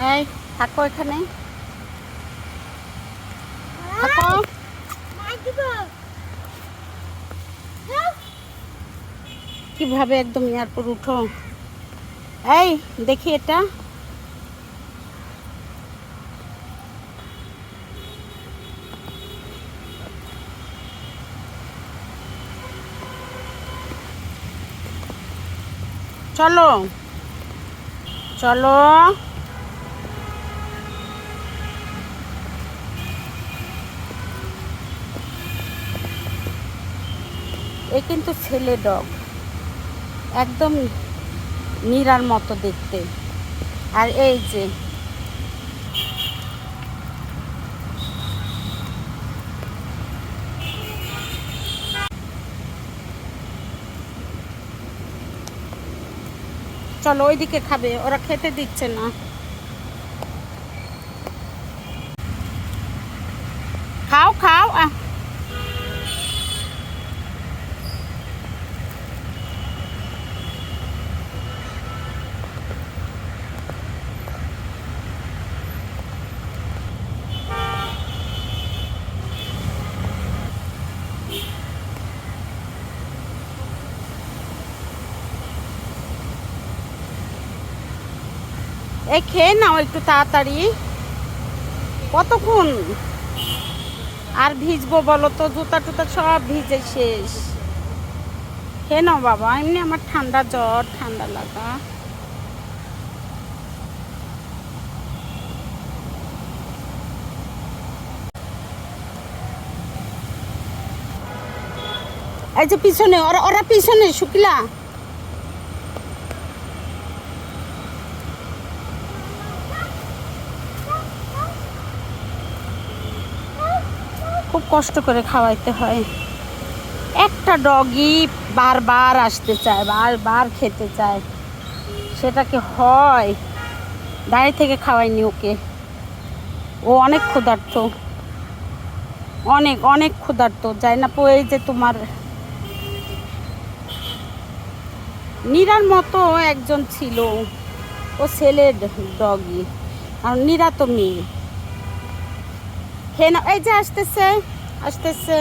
এই থাকো এখানে থাকো। কিভাবে একদম এয়ারপোর্ট উঠো। এই দেখি এটা চলো চলো। এ কিন্তু ছেলে ডগ, একদম নীরার মতো দেখতে। আর এই যে চলো ওইদিকে খাবে, ওরা খেতে দিচ্ছে না। খাও খাও। এই খেয়ে নাও একটু তাড়াতাড়ি, কতক্ষণ আর ভিজবো বলো তো? জুতা টুতা সব ভিজে শেষ। খেয়ে নাও বাবা, এমনি আমার ঠান্ডা জ্বর, ঠান্ডা লাগা। এই যে পিছনে ওরা ওরা পিছনে শুকিলা। খুব কষ্ট করে খাওয়াইতে হয়। একটা ডগই বারবার আসতে চায়, বারবার খেতে চায়, সেটাকে হয়? দাঁড়িয়ে থেকে খাওয়াইনি ওকে, ও অনেক ক্ষুধার্ত, অনেক অনেক ক্ষুধার্ত। যাই না পো, এই যে তোমার নীরার মতো একজন ছিল, ও ছেলের ডগই, আর নীরা তো মেয়ে। খেয়ে না, এই যে আসতেছে আসতেছে।